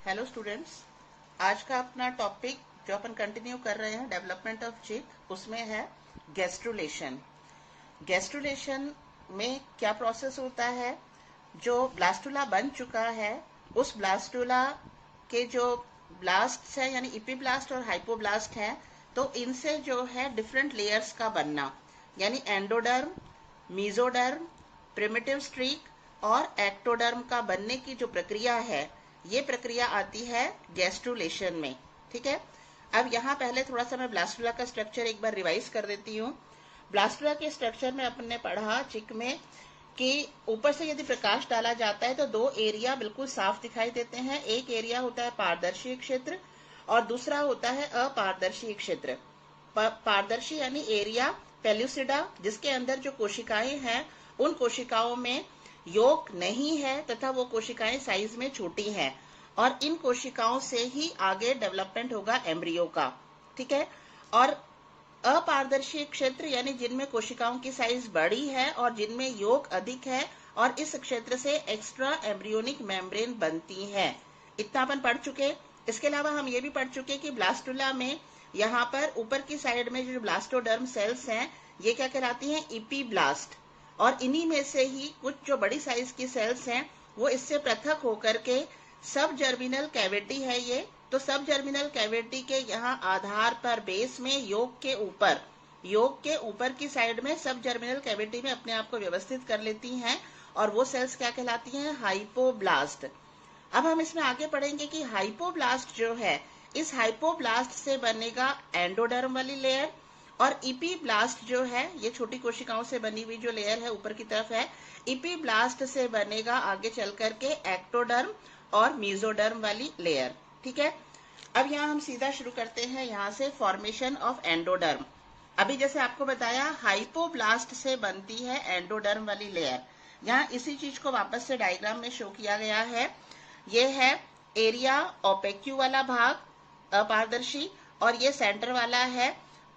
Hello students, आज का अपना टॉपिक जो अपन कंटिन्यू कर रहे हैं डेवलपमेंट ऑफ चिक, उसमें है गैस्ट्रुलेशन। गैस्ट्रुलेशन में क्या प्रोसेस होता है? जो ब्लास्टुला बन चुका है, उस ब्लास्टुला के जो ब्लास्ट है यानी इपीब्लास्ट और हाइपोब्लास्ट है, तो इनसे जो है डिफरेंट लेयर्स का बनना, यानी एंडोडर्म, मीजोडर्म, प्रिमिटिव स्ट्रीक और एक्टोडर्म का बनने की जो प्रक्रिया है, ये प्रक्रिया आती है गैस्ट्रुलेशन में। ठीक है, अब यहाँ पहले थोड़ा सा मैं ब्लास्टुला का स्ट्रक्चर एक बार रिवाइज कर देती हूँ। ब्लास्टुला के स्ट्रक्चर में अपन ने पढ़ा चिक में कि ऊपर से यदि प्रकाश डाला जाता है तो दो एरिया बिल्कुल साफ दिखाई देते हैं। एक एरिया होता है पारदर्शी क्षेत्र और दूसरा होता है अपारदर्शी क्षेत्र। पारदर्शी यानी एरिया पेल्यूसिडा, जिसके अंदर जो कोशिकाएं हैं उन कोशिकाओं में योग नहीं है तथा वो कोशिकाएं साइज में छोटी हैं और इन कोशिकाओं से ही आगे डेवलपमेंट होगा एम्ब्रियो का। ठीक है, और अपारदर्शी क्षेत्र यानी जिनमें कोशिकाओं की साइज बड़ी है और जिनमें योग अधिक है और इस क्षेत्र से एक्स्ट्रा एम्ब्रियोनिक मेम्ब्रेन बनती है। इतना अपन पढ़ चुके। इसके अलावा हम ये भी पढ़ चुके कि ब्लास्टुला में यहाँ पर ऊपर की साइड में जो ब्लास्टोडर्म सेल्स हैं, ये क्या कहलाती हैं? इपीब्लास्ट। और इन्हीं में से ही कुछ जो बड़ी साइज की सेल्स हैं वो इससे पृथक होकर के सब जर्मिनल कैविटी है ये, तो सब जर्मिनल कैविटी के यहाँ आधार पर बेस में योग के ऊपर की साइड में सब जर्मिनल कैविटी में अपने आप को व्यवस्थित कर लेती हैं और वो सेल्स क्या कहलाती हैं? हाइपोब्लास्ट। अब हम इसमें आगे पढ़ेंगे कि हाइपोब्लास्ट जो है, इस हाइपोब्लास्ट से बनेगा एंडोडर्म वाली लेयर और इपीब्लास्ट जो है, ये छोटी कोशिकाओं से बनी हुई जो लेयर है ऊपर की तरफ है, इपीब्लास्ट से बनेगा आगे चल करके एक्टोडर्म और मीजोडर्म वाली लेयर। ठीक है, अब यहाँ हम सीधा शुरू करते हैं यहाँ से फॉर्मेशन ऑफ एंडोडर्म। अभी जैसे आपको बताया हाइपोब्लास्ट से बनती है एंडोडर्म वाली लेयर। यहाँ इसी चीज को वापस से डायग्राम में शो किया गया है। ये है एरिया ओपेक्यू वाला भाग अपारदर्शी और ये सेंटर वाला है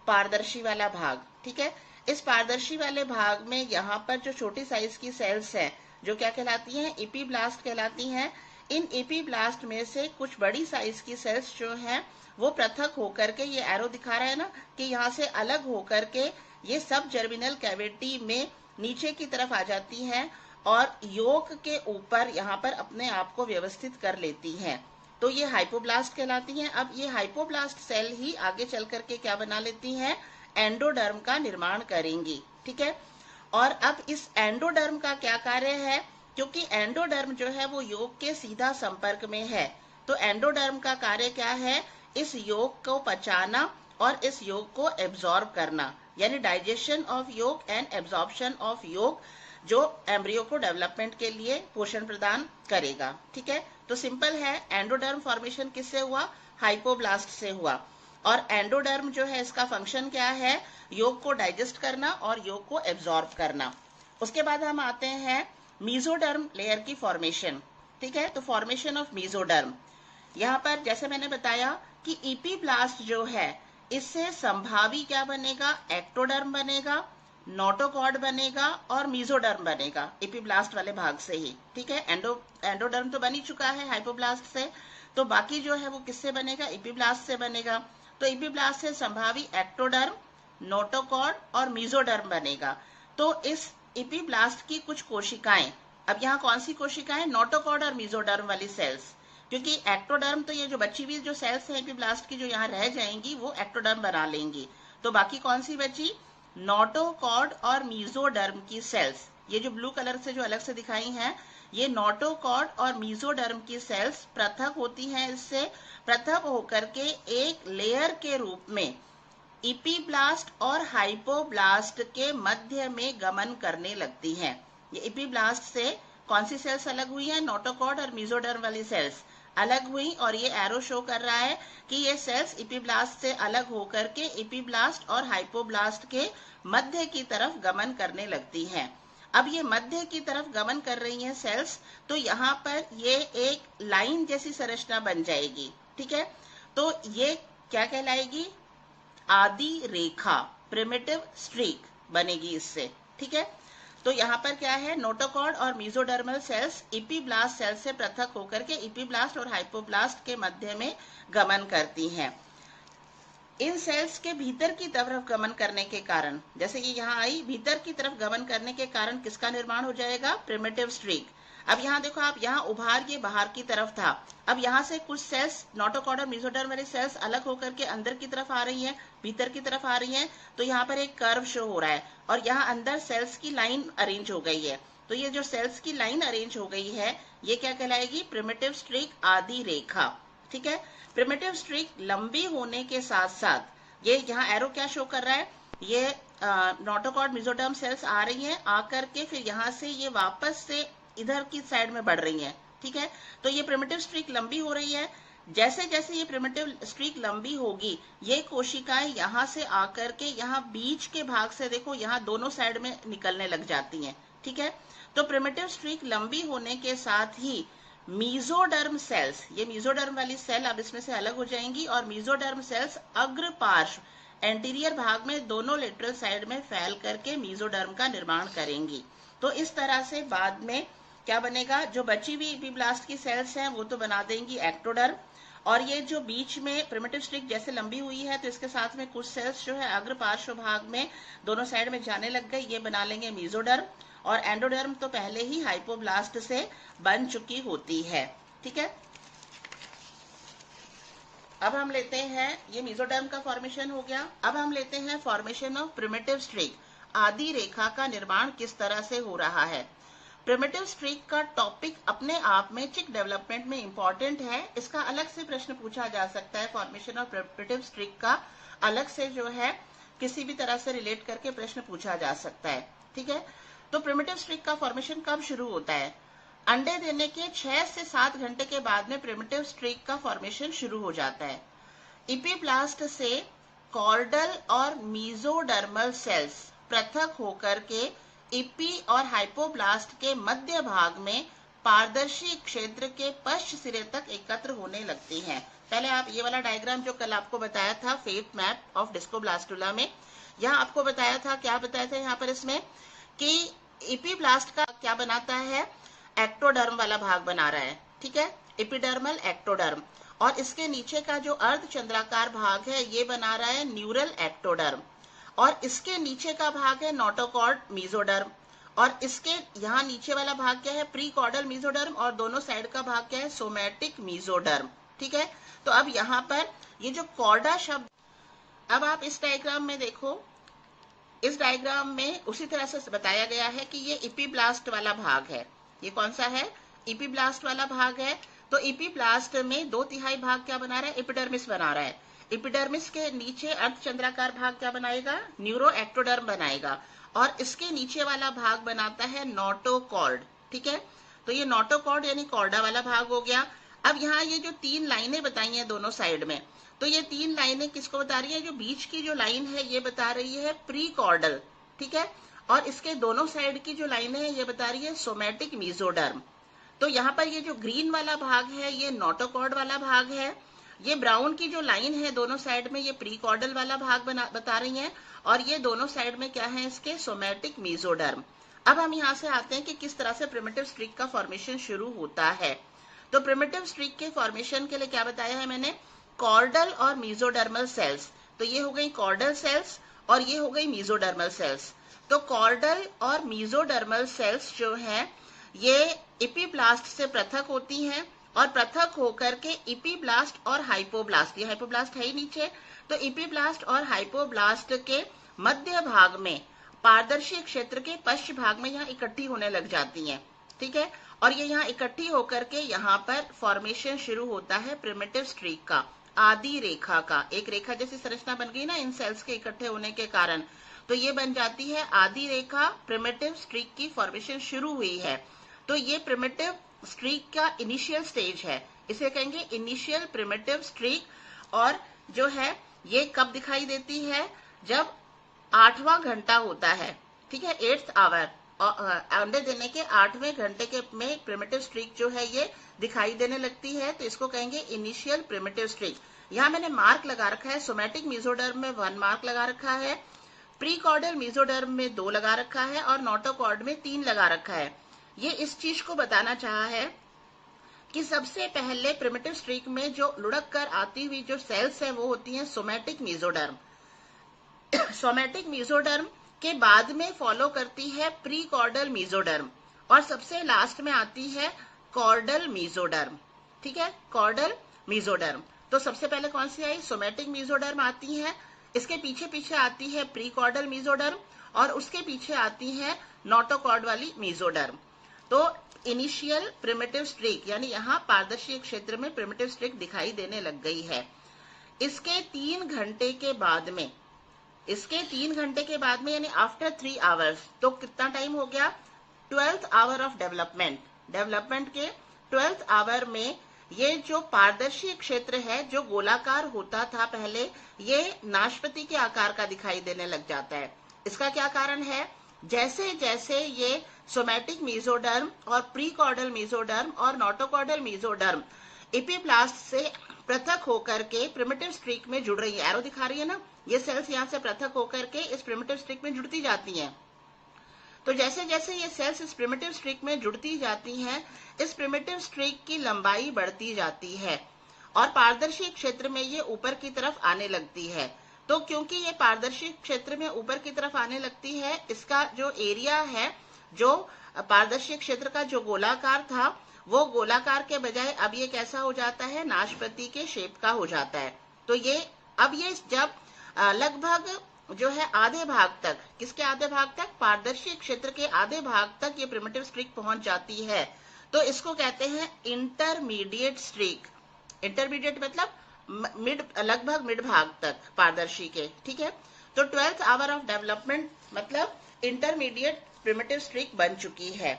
पारदर्शी वाला भाग। ठीक है, इस पारदर्शी वाले भाग में यहाँ पर जो छोटी साइज की सेल्स हैं जो क्या कहलाती हैं? इपीब्लास्ट कहलाती हैं। इन इपीब्लास्ट में से कुछ बड़ी साइज की सेल्स जो हैं वो पृथक होकर के, ये एरो दिखा रहा है ना कि यहाँ से अलग होकर के ये सब जर्मिनल कैविटी में नीचे की तरफ आ जाती हैं और योग के ऊपर यहाँ पर अपने आप को व्यवस्थित कर लेती हैं, तो ये हाइपोब्लास्ट कहलाती हैं। अब ये हाइपोब्लास्ट सेल ही आगे चल करके क्या बना लेती हैं? एंडोडर्म का निर्माण करेंगी। ठीक है, और अब इस एंडोडर्म का क्या कार्य है? क्योंकि एंडोडर्म जो है वो योग के सीधा संपर्क में है, तो एंडोडर्म का कार्य क्या है? इस योग को पचाना और इस योग को एब्जॉर्ब करना, यानी डाइजेशन ऑफ योग एंड एब्जॉर्प्शन ऑफ योग, जो एम्ब्रियो को डेवलपमेंट के लिए पोषण प्रदान करेगा। ठीक है, तो सिंपल है, एंडोडर्म फॉर्मेशन किससे हुआ? हाइपोब्लास्ट से हुआ। और एंडोडर्म जो है इसका फंक्शन क्या है? योग को डाइजेस्ट करना और योग को एब्जॉर्ब करना। उसके बाद हम आते हैं मीजोडर्म लेयर की फॉर्मेशन। ठीक है, तो फॉर्मेशन ऑफ मीजोडर्म, यहाँ पर जैसे मैंने बताया कि इपीब्लास्ट जो है इससे संभावी क्या बनेगा? एक्टोडर्म बनेगा, नोटोकॉर्ड बनेगा और मीजोडर्म बनेगा इपीब्लास्ट वाले भाग से ही। ठीक है, एंडोडर्म तो बन ही चुका है हाइपोब्लास्ट से, तो बाकी जो है वो किससे बनेगा? इपीब्लास्ट से बनेगा। तो इपीब्लास्ट से संभावी एक्टोडर्म, नोटोकॉर्ड और मीजोडर्म बनेगा। तो इस इपीब्लास्ट की कुछ कोशिकाएं, अब यहाँ कौन सी कोशिकाएं? नोटोकॉर्ड और मीजोडर्म वाली सेल्स, क्योंकि एक्टोडर्म तो ये जो बची हुई जो सेल्स हैं इपीब्लास्ट की जो यहाँ रह जाएंगी वो एक्टोडर्म बना लेंगी, तो बाकी कौन सी बची? नोटोकॉर्ड और मीजोडर्म की सेल्स। ये जो ब्लू कलर से जो अलग से दिखाई हैं, ये नोटोकॉर्ड और मीजोडर्म की सेल्स पृथक होती हैं। इससे पृथक होकर के एक लेयर के रूप में इपीब्लास्ट और हाइपोब्लास्ट के मध्य में गमन करने लगती हैं। ये इपीब्लास्ट से कौन सी सेल्स अलग हुई है? नोटोकॉर्ड और मीजोडर्म वाली सेल्स अलग हुई और ये एरो शो कर रहा है कि ये सेल्स इपीब्लास्ट से अलग होकर के इपीब्लास्ट और हाइपोब्लास्ट के मध्य की तरफ गमन करने लगती हैं। अब ये मध्य की तरफ गमन कर रही हैं सेल्स, तो यहाँ पर ये एक लाइन जैसी संरचना बन जाएगी। ठीक है, तो ये क्या कहलाएगी? आदि रेखा, प्रिमिटिव स्ट्रीक बनेगी इससे। ठीक है, तो यहाँ पर क्या है, नोटोकॉर्ड और मीजोडर्मल सेल्स इपीब्लास्ट सेल से पृथक होकर के इपीब्लास्ट और हाइपोब्लास्ट के मध्य में गमन करती हैं। इन सेल्स के भीतर की तरफ गमन करने के कारण, जैसे कि यहाँ आई, भीतर की तरफ गमन करने के कारण किसका निर्माण हो जाएगा, प्रिमिटिव स्ट्रीक। अब यहाँ देखो आप, यहाँ उभार ये बाहर की तरफ था, अब यहाँ से कुछ सेल्स नोटोकॉर्ड और मेसोडर्म वाली सेल्स अलग होकर के अंदर की तरफ आ रही हैं, भीतर की तरफ आ रही हैं, तो यहाँ पर एक कर्व शो हो रहा है और यहाँ अंदर सेल्स की लाइन अरेंज हो गई है। तो ये जो सेल्स की लाइन अरेंज हो गई है ये क्या कहलाएगी, प्रिमिटिव स्ट्रीक, आदि रेखा। ठीक है, प्रिमिटिव स्ट्रीक लंबी होने के साथ साथ, ये यहाँ एरो क्या शो कर रहा है, ये नोटोकॉर्ड मेसोडर्म सेल्स आ रही हैं, आकर के फिर यहाँ से ये वापस से इधर की साइड में बढ़ रही हैं। ठीक है, तो ये प्रिमिटिव स्ट्रीक लंबी हो रही है। जैसे जैसे ये प्रिमिटिव स्ट्रीक लंबी होगी, ये कोशिकाएं यहाँ से आकर के यहाँ बीच के भाग से देखो यहाँ दोनों साइड में निकलने लग जाती हैं। ठीक है, तो प्रिमिटिव स्ट्रीक लंबी होने के साथ ही मीजोडर्म सेल्स, ये मीजोडर्म वाली सेल अब इसमें से अलग हो जाएंगी और मीजोडर्म सेल्स अग्र पार्श्व एंटीरियर भाग में दोनों लेटरल साइड में फैल करके मीजोडर्म का निर्माण करेंगी। तो इस तरह से बाद में क्या बनेगा, जो बची हुई इपीब्लास्ट की सेल्स हैं वो तो बना देंगी एक्टोडर्म, और ये जो बीच में प्रिमिटिव स्ट्रिक जैसे लंबी हुई है तो इसके साथ में कुछ सेल्स जो है अग्र पार्श्व भाग में दोनों साइड में जाने लग गई, ये बना लेंगे मीजोडर्म, और एंडोडर्म तो पहले ही हाइपोब्लास्ट से बन चुकी होती है। ठीक है, अब हम लेते हैं, ये मीजोडर्म का फॉर्मेशन हो गया, अब हम लेते हैं फॉर्मेशन ऑफ प्रिमिटिव स्ट्रिक, आदि रेखा का निर्माण किस तरह से हो रहा है। प्रिमिटिव स्ट्रिक का टॉपिक अपने आप में चिक डेवलपमेंट में इंपॉर्टेंट है, इसका अलग से प्रश्न पूछा जा सकता है, फॉर्मेशन ऑफ प्रिमिटिव स्ट्रिक का अलग से जो है किसी भी तरह से रिलेट करके प्रश्न पूछा जा सकता है। ठीक है, तो प्रिमिटिव स्ट्रिक का फॉर्मेशन कब शुरू होता है, अंडे देने के 6 से 7 घंटे के बाद में प्रिमिटिव स्ट्रिक का फॉर्मेशन शुरू हो जाता है। इपीब्लास्ट से कॉर्डल और मीजोडर्मल सेल्स पृथक होकर के इपी और हाइपोब्लास्ट के मध्य भाग में पारदर्शी क्षेत्र के पश्च सिरे तक एकत्र होने लगती हैं। पहले आप ये वाला डायग्राम जो कल आपको बताया था फेट मैप ऑफ डिस्कोब्लास्टुला में, यहाँ आपको बताया था, क्या बताया था यहाँ पर इसमें कि इपीब्लास्ट का क्या बनाता है, एक्टोडर्म वाला भाग बना रहा है। ठीक है, एपिडर्मल एक्टोडर्म, और इसके नीचे का जो अर्धचंद्राकार भाग है ये बना रहा है न्यूरल एक्टोडर्म, और इसके नीचे का भाग है नोटोकॉर्ड मेसोडर्म, और इसके यहाँ नीचे वाला भाग क्या है, प्री कॉर्डल मेसोडर्म, और दोनों साइड का भाग क्या है, सोमैटिक मेसोडर्म। ठीक है, तो अब यहाँ पर ये जो कॉर्डा शब्द, अब आप इस डायग्राम में देखो, इस डायग्राम में उसी तरह से बताया गया है कि ये इपीब्लास्ट वाला भाग है, ये कौन सा है, इपीब्लास्ट वाला भाग है। तो इपीब्लास्ट में 2/3 भाग क्या बना रहा है, एपिडर्मिस बना रहा है, एपिडर्मिस के नीचे अर्धचंद्राकार भाग क्या बनाएगा, न्यूरो एक्टोडर्म बनाएगा, और इसके नीचे वाला भाग बनाता है नोटोकॉर्ड। ठीक है, तो ये नोटोकॉर्ड यानी कॉर्डा वाला भाग हो गया। अब यहाँ ये जो 3 लाइनें बताई हैं दोनों साइड में, तो ये 3 लाइनें किसको बता रही है, जो बीच की जो लाइन है ये बता रही है प्री कॉर्डल। ठीक है, और इसके दोनों साइड की जो लाइनें हैं ये बता रही है सोमैटिक मेसोडर्म। तो यहाँ पर ये जो ग्रीन वाला भाग है ये नोटोकॉर्ड वाला भाग है, ये ब्राउन की जो लाइन है दोनों साइड में ये प्री कॉर्डल वाला भाग बता रही है, और ये दोनों साइड में क्या है इसके, सोमैटिक मेसोडर्म। अब हम यहाँ से आते हैं कि किस तरह से प्रिमिटिव स्ट्रिक का फॉर्मेशन शुरू होता है। तो प्रिमिटिव स्ट्रिक के फॉर्मेशन के लिए क्या बताया है मैंने, कॉर्डल और मेसोडर्मल सेल्स, तो ये हो गई कॉर्डल सेल्स और ये हो गई मेसोडर्मल सेल्स। तो कॉर्डल और मेसोडर्मल सेल्स जो है ये इपीब्लास्ट से पृथक होती हैं, और पृथक होकर के इपीब्लास्ट और हाइपोब्लास्ट, ये हाइपोब्लास्ट है ही नीचे, तो इपीब्लास्ट और हाइपोब्लास्ट के मध्य भाग में पारदर्शी क्षेत्र के पश्च भाग में यहाँ इकट्ठी होने लग जाती हैं। ठीक है, और ये यहाँ इकट्ठी होकर के यहाँ पर फॉर्मेशन शुरू होता है प्रिमिटिव स्ट्रिक का, आदि रेखा का। एक रेखा जैसी संरचना बन गई ना इन सेल्स के इकट्ठे होने के कारण, तो ये बन जाती है आदि रेखा, प्रिमिटिव स्ट्रिक की फॉर्मेशन शुरू हुई है। तो ये प्रिमिटिव स्ट्रिक का इनिशियल स्टेज है, इसे कहेंगे इनिशियल प्रिमिटिव स्ट्रिक, और जो है ये कब दिखाई देती है, जब 8वां घंटा होता है। ठीक है, 8th आवर, अंडे देने के 8वें घंटे के में प्रिमिटिव स्ट्रिक जो है ये दिखाई देने लगती है, तो इसको कहेंगे इनिशियल प्रिमिटिव स्ट्रिक। यहाँ मैंने मार्क लगा रखा है, सोमैटिक मेसोडर्म में 1 मार्क लगा रखा है, प्रीकॉर्डल मेसोडर्म में 2 लगा रखा है और नोटोकॉर्ड में 3 लगा रखा है। ये इस चीज को बताना चाहा है कि सबसे पहले प्रिमिटिव स्ट्रीक में जो लुढ़क कर आती हुई जो सेल्स है वो होती हैं सोमैटिक मेसोडर्म। सोमैटिक मेसोडर्म के बाद में फॉलो करती है प्रीकॉर्डल मेसोडर्म और सबसे लास्ट में आती है कॉर्डल मेसोडर्म। ठीक है, कॉर्डल मेसोडर्म। तो सबसे पहले कौन सी आई? सोमैटिक मेसोडर्म आती है, इसके पीछे पीछे आती है प्रीकॉर्डल मेसोडर्म और उसके पीछे आती है नोटोकॉर्ड वाली मेसोडर्म। तो इनिशियल प्रिमिटिव स्ट्रीक यानी यहाँ पारदर्शी क्षेत्र में प्रिमिटिव स्ट्रीक दिखाई देने लग गई है। इसके 3 घंटे के बाद में यानी आफ्टर 3 आवर्स, तो कितना टाइम हो गया? 12th आवर ऑफ डेवलपमेंट के 12th आवर में ये जो पारदर्शी क्षेत्र है जो गोलाकार होता था पहले, ये नाशपाती के आकार का दिखाई देने लग जाता है। इसका क्या कारण है? जैसे जैसे ये सोमैटिक मेसोडर्म और प्रीकॉर्डल मेसोडर्म और नोटोकॉर्डल मेसोडर्म एपिप्लास्ट से पृथक होकर के प्रिमिटिव स्ट्रीक में जुड़ रही है, एरो दिखा रही है ना, ये सेल्स यहाँ से पृथक होकर के इस प्रिमिटिव स्ट्रीक में जुड़ती जाती हैं। तो जैसे जैसे ये सेल्स इस प्रिमिटिव स्ट्रीक में जुड़ती जाती हैं, इस प्रिमिटिव स्ट्रीक की लंबाई बढ़ती जाती है और पारदर्शी क्षेत्र में ये ऊपर की तरफ आने लगती है। तो क्योंकि ये पारदर्शी क्षेत्र में ऊपर की तरफ आने लगती है, इसका जो एरिया है, जो पारदर्शी क्षेत्र का जो गोलाकार था, वो गोलाकार के बजाय अब ये कैसा हो जाता है? नाशपाती के शेप का हो जाता है। तो ये अब ये जब लगभग जो है आधे भाग तक, किसके आधे भाग तक? पारदर्शी क्षेत्र के आधे भाग तक ये प्रिमिटिव स्ट्रीक पहुंच जाती है, तो इसको कहते हैं इंटरमीडिएट स्ट्रीक। इंटरमीडिएट मतलब लगभग मिड भाग तक पारदर्शी के। ठीक है, तो 12th आवर ऑफ डेवलपमेंट मतलब इंटरमीडिएट प्रिमिटिव स्ट्रीक बन चुकी है।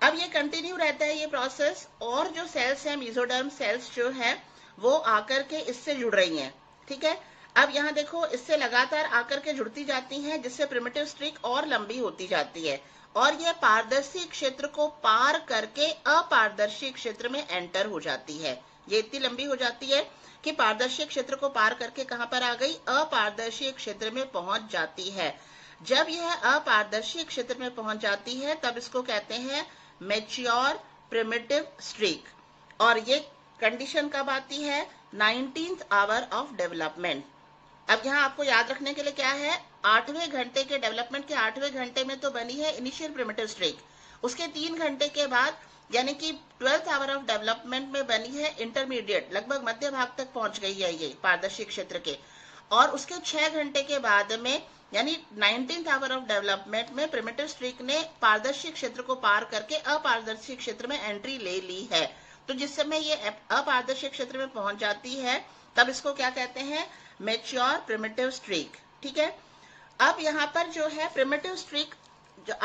अब ये कंटिन्यू रहता है ये प्रोसेस, और जो सेल्स है मेसोडर्म सेल्स जो है वो आकर के इससे जुड़ रही हैं। ठीक है, अब यहाँ देखो इससे लगातार आकर के जुड़ती जाती हैं, जिससे प्रिमिटिव स्ट्रीक और लंबी होती जाती है और यह पारदर्शी क्षेत्र को पार करके अपारदर्शी क्षेत्र में एंटर हो जाती है। ये इतनी लंबी हो जाती है कि पारदर्शी क्षेत्र को पार करके कहां पर आ गई? अपारदर्शी क्षेत्र में पहुंच जाती है। जब यह अपारदर्शी क्षेत्र में पहुंच जाती है तब इसको कहते हैं मैच्योर प्रिमिटिव स्ट्रीक। और ये कंडीशन कब आती है? 19th hour of development. अब यहाँ आपको याद रखने के लिए क्या है? 8वें घंटे के डेवलपमेंट के 8वें घंटे में तो बनी है इनिशियल प्रिमिटिव स्ट्रीक, उसके 3 घंटे के बाद यानी कि 12th आवर ऑफ डेवलपमेंट में बनी है इंटरमीडिएट, लगभग मध्य भाग तक पहुंच गई है ये पारदर्शी क्षेत्र के, और उसके 6 घंटे के बाद में यानी 19th आवर ऑफ डेवलपमेंट में प्रिमिटिव स्ट्रीक ने पारदर्शी क्षेत्र को पार करके अपारदर्शी क्षेत्र में एंट्री ले ली है। तो जिस समय ये अपारदर्शी क्षेत्र में पहुंच जाती है तब इसको क्या कहते हैं? Mature primitive streak. ठीक है, अब यहाँ पर जो है प्रिमिटिव स्ट्रीक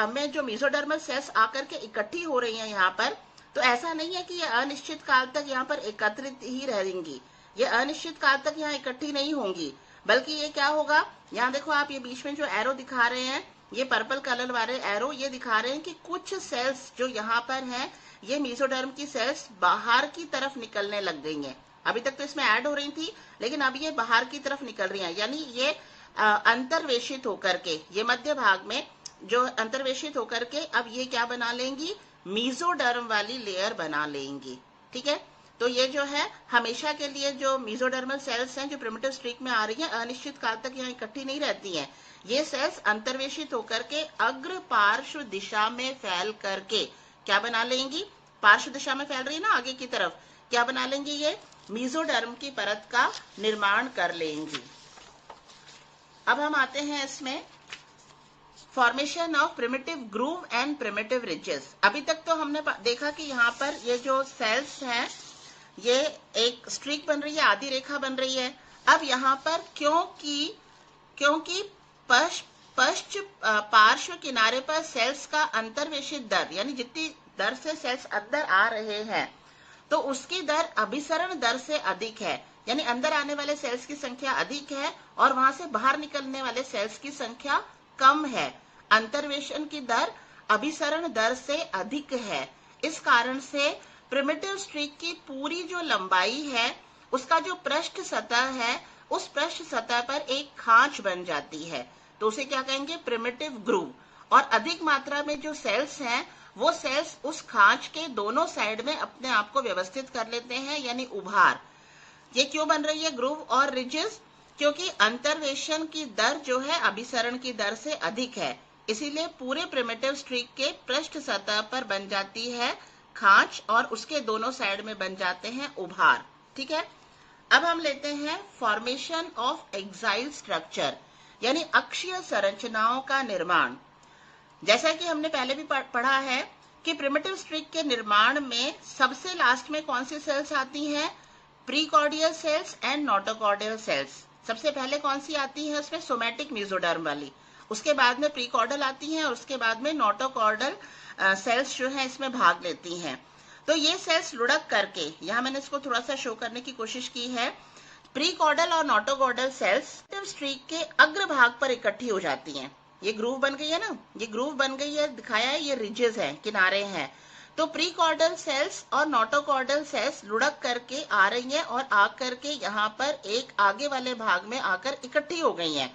में जो मेसोडर्मल सेल्स आकर के इकट्ठी हो रही हैं यहाँ पर, तो ऐसा नहीं है कि ये अनिश्चित काल तक यहाँ पर एकत्रित ही रहेंगी, ये अनिश्चित काल तक यहाँ इकट्ठी नहीं होंगी, बल्कि ये क्या होगा? यहाँ देखो आप, ये बीच में जो एरो दिखा रहे हैं, ये पर्पल कलर वाले एरो ये दिखा रहे हैं कि कुछ सेल्स जो यहाँ पर हैं, ये मेसोडर्म की सेल्स बाहर की तरफ निकलने लग गई हैं। अभी तक तो इसमें ऐड हो रही थी, लेकिन अब ये बाहर की तरफ निकल रही हैं, यानी ये अंतर्वेशित होकर के, ये मध्य भाग में जो अंतर्वेशित होकर के अब ये क्या बना लेंगी? मेसोडर्म वाली लेयर बना लेंगी। ठीक है, तो ये जो है हमेशा के लिए जो मेसोडर्मल सेल्स हैं जो प्रिमिटिव स्ट्रीक में आ रही हैं, अनिश्चित काल तक यहाँ इकट्ठी नहीं रहती हैं। ये सेल्स अंतर्वेशित होकर के अग्र पार्श्व दिशा में फैल करके क्या बना लेंगी? पार्श्व दिशा में फैल रही है ना आगे की तरफ, क्या बना लेंगी? ये मेसोडर्म की परत का निर्माण कर लेंगी। अब हम आते हैं इसमें formation of primitive groove and primitive ridges. अभी तक तो हमने देखा कि यहाँ पर ये जो सेल्स हैं ये एक स्ट्रीक बन रही है, आधी रेखा बन रही है। अब यहाँ पर क्योंकि पार्श्व किनारे पर सेल्स का अंतर्वेशित दर यानी जितनी दर से सेल्स अंदर आ रहे हैं तो उसकी दर अभिसरण दर से अधिक है, यानी अंदर आने वाले सेल्स की संख्या अधिक है और वहां से बाहर निकलने वाले सेल्स की संख्या कम है। अंतर्वेशन की दर अभिसरण दर से अधिक है। इस कारण से प्रिमिटिव स्ट्रीक की पूरी जो लंबाई है उसका जो पृष्ठ सतह है उस पृष्ठ सतह पर एक खांच बन जाती है। तो उसे क्या कहेंगे, प्रिमिटिव ग्रूव। और अधिक मात्रा में जो सेल्स हैं वो सेल्स उस खांच के दोनों साइड में अपने आप को व्यवस्थित कर लेते हैं, यानी उभार। ये क्यों बन रही है ग्रूव और रिजेस, क्योंकि अंतर्वेशन की दर जो है अभिसरण की दर से अधिक है, इसीलिए पूरे प्रिमिटिव स्ट्रिक के पृष्ठ सतह पर बन जाती है खांच और उसके दोनों साइड में बन जाते हैं उभार। ठीक है, अब हम लेते हैं फॉर्मेशन ऑफ एक्साइल स्ट्रक्चर, यानी अक्षीय संरचनाओं का निर्माण। जैसा कि हमने पहले भी पढ़ा है कि प्रिमिटिव स्ट्रिक के निर्माण में सबसे लास्ट में कौन सी सेल्स आती हैं, प्रीकॉर्डियल सेल्स एंड नोटोकॉर्डियल सेल्स। सबसे पहले कौन सी आती है उसमें, सोमैटिक मेसोडर्म वाली, उसके बाद में प्रीकॉर्डल आती हैं और उसके बाद में नोटोकॉर्डल सेल्स जो है इसमें भाग लेती हैं। तो ये सेल्स लुढ़क करके, यहाँ मैंने इसको थोड़ा सा शो करने की कोशिश की है, प्रीकॉर्डल और नोटोकॉर्डल सेल्स स्ट्रिक के अग्र भाग पर इकट्ठी हो जाती हैं। ये ग्रूव बन गई है ना, ये ग्रूव बन गई है, दिखाया है, ये रिजेस है, किनारे हैं। तो प्रीकॉर्डल सेल्स और नोटोकॉर्डल सेल्स लुढ़क करके आ रही हैं और आकर के यहाँ पर एक आगे वाले भाग में आकर इकट्ठी हो गई हैं।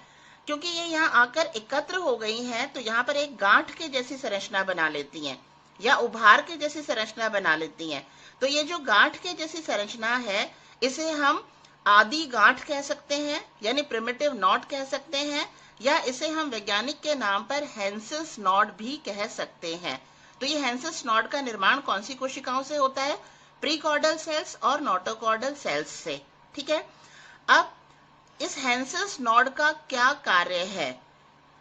क्योंकि ये यहाँ आकर एकत्र हो गई हैं तो यहाँ पर एक गांठ के जैसी संरचना बना लेती हैं या उभार के जैसी संरचना बना लेती हैं। तो ये जो गांठ के जैसी संरचना है इसे हम आदि गांठ कह सकते हैं, यानी प्रिमिटिव नॉट कह सकते हैं, या इसे हम वैज्ञानिक के नाम पर हेंसेस नॉड भी कह सकते हैं। तो ये हेंसेस नॉड का निर्माण कौन सी कोशिकाओं से होता है, प्रीकॉर्डल सेल्स और नोटोकॉर्डल सेल्स से। ठीक है, अब इस हेंसेस नॉड का क्या कार्य है,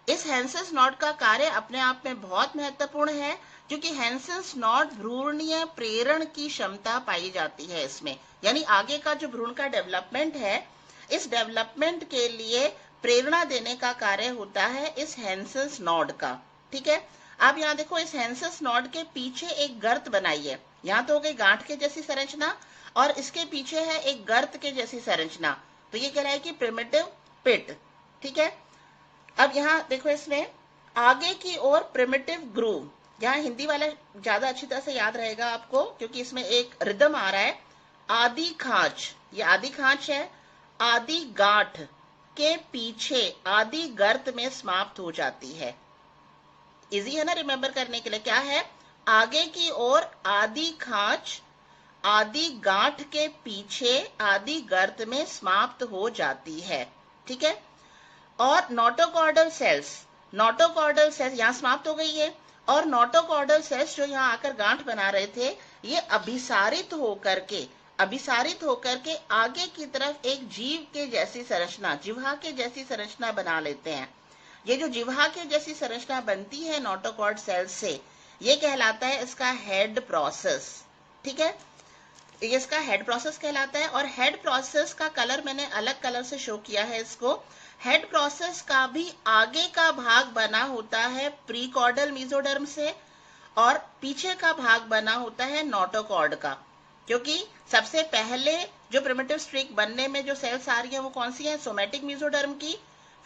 इस हेंसेस नॉड का कार्य अपने आप में बहुत महत्वपूर्ण है, क्योंकि हेंसेस नॉड भ्रूणीय प्रेरण की क्षमता पाई जाती है इसमें, यानी आगे का जो भ्रूण का डेवलपमेंट है, इस डेवलपमेंट के लिए प्रेरणा देने का कार्य होता है इस हेंसेस नॉड का। ठीक है, अब यहाँ देखो, इस हेंसेस नॉड के पीछे एक गर्त बनाई है, यहाँ तो हो गई गांठ के जैसी संरचना और इसके पीछे है एक गर्त के जैसी संरचना, तो ये कह रहा है कि प्रिमिटिव पिट। ठीक है, अब यहाँ देखो, इसमें आगे की ओर प्रिमिटिव ग्रूव, यहाँ हिंदी वाला ज्यादा अच्छी तरह से याद रहेगा आपको, क्योंकि इसमें एक रिदम आ रहा है, आदि खांच, ये आदि खांच है, आदि गांठ के पीछे आदि गर्त में समाप्त हो जाती है। इजी है ना रिमेंबर करने के लिए, क्या है, आगे की ओर आदि खांच आदि गांठ के पीछे आदि गर्त में समाप्त हो जाती है। ठीक है, और नोटोकॉर्डल सेल्स, नोटोकॉर्डल सेल्स यहाँ समाप्त हो गई है, और नोटोकॉर्डल सेल्स जो यहाँ आकर गांठ बना रहे थे, ये अभिसारित होकर के आगे की तरफ एक जीव के जैसी संरचना, जिह्वा के जैसी संरचना बना लेते हैं। ये जो जिह्वा के जैसी संरचना बनती है नोटोकॉर्ड सेल्स से, ये कहलाता है इसका हेड प्रोसेस। ठीक है, ये इसका हेड प्रोसेस कहलाता है, और हेड प्रोसेस का कलर मैंने अलग कलर से शो किया है इसको। हेड प्रोसेस का भी आगे का भाग बना होता है प्रीकॉर्डल मेसोडर्म से और पीछे का भाग बना होता है नोटोकॉर्ड का, क्योंकि सबसे पहले जो प्रिमिटिव स्ट्रिक बनने में जो सेल्स आ रही है वो कौन सी है, सोमैटिक मेसोडर्म की,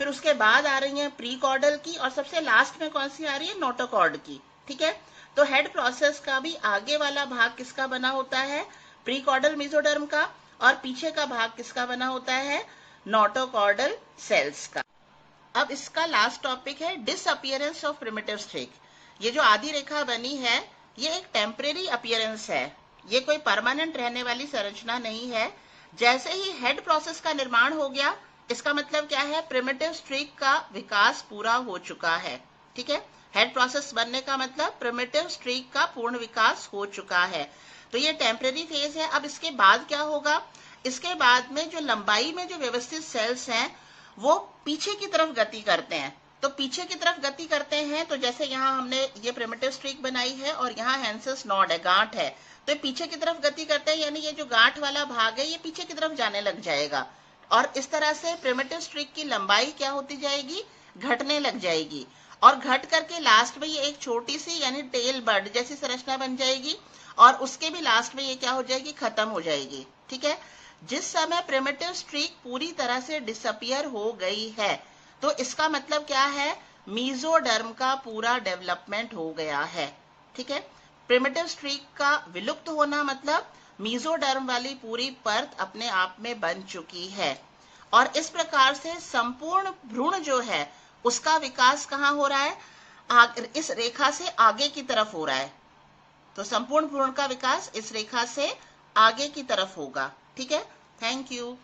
फिर उसके बाद आ रही है प्रीकॉर्डल की, और सबसे लास्ट में कौन सी आ रही है, नोटोकॉर्ड की। ठीक है, तो हेड प्रोसेस का भी आगे वाला भाग किसका बना होता है, प्रीकॉर्डल मेसोडर्म का, और पीछे का भाग किसका बना होता है, नोटोकॉर्डल सेल्स का। अब इसका लास्ट टॉपिक है डिसअपियरेंस ऑफ प्रिमिटिव स्ट्रिक। ये जो आधी रेखा बनी है ये एक टेम्परेरी अपीयरेंस है, ये कोई परमानेंट रहने वाली संरचना नहीं है। जैसे ही हेड प्रोसेस का निर्माण हो गया, इसका मतलब क्या है, प्रिमिटिव स्ट्रिक का विकास पूरा हो चुका है। ठीक है, हेड प्रोसेस बनने का मतलब प्रिमिटिव स्ट्रिक का पूर्ण विकास हो चुका है, तो ये टेम्परेरी फेज है। अब इसके बाद क्या होगा, इसके बाद में जो लंबाई में जो व्यवस्थित सेल्स हैं वो पीछे की तरफ गति करते हैं। तो पीछे की तरफ गति करते हैं, तो जैसे यहाँ हमने ये प्रिमिटिव स्ट्रिक बनाई है और यहाँ हेंसेस नॉड है, गांठ है, तो पीछे की तरफ गति करते हैं, यानी ये जो गांठ वाला भाग है ये पीछे की तरफ जाने लग जाएगा, और इस तरह से प्रिमिटिव स्ट्रिक की लंबाई क्या होती जाएगी, घटने लग जाएगी, और घट करके लास्ट में ये एक छोटी सी यानी टेल बर्ड जैसी संरचना बन जाएगी, और उसके भी लास्ट में ये क्या हो जाएगी, खत्म हो जाएगी। ठीक है, जिस समय प्रिमिटिव स्ट्रिक पूरी तरह से डिसअपियर हो गई है, तो इसका मतलब क्या है, मेसोडर्म का पूरा डेवलपमेंट हो गया है। ठीक है, प्रिमिटिव स्ट्रिक का विलुप्त होना मतलब मेसोडर्म वाली पूरी परत अपने आप में बन चुकी है, और इस प्रकार से संपूर्ण भ्रूण जो है उसका विकास कहाँ हो रहा है? इस रेखा से आगे की तरफ हो रहा है। तो संपूर्ण भ्रूण का विकास इस रेखा से आगे की तरफ होगा। ठीक है, थैंक यू।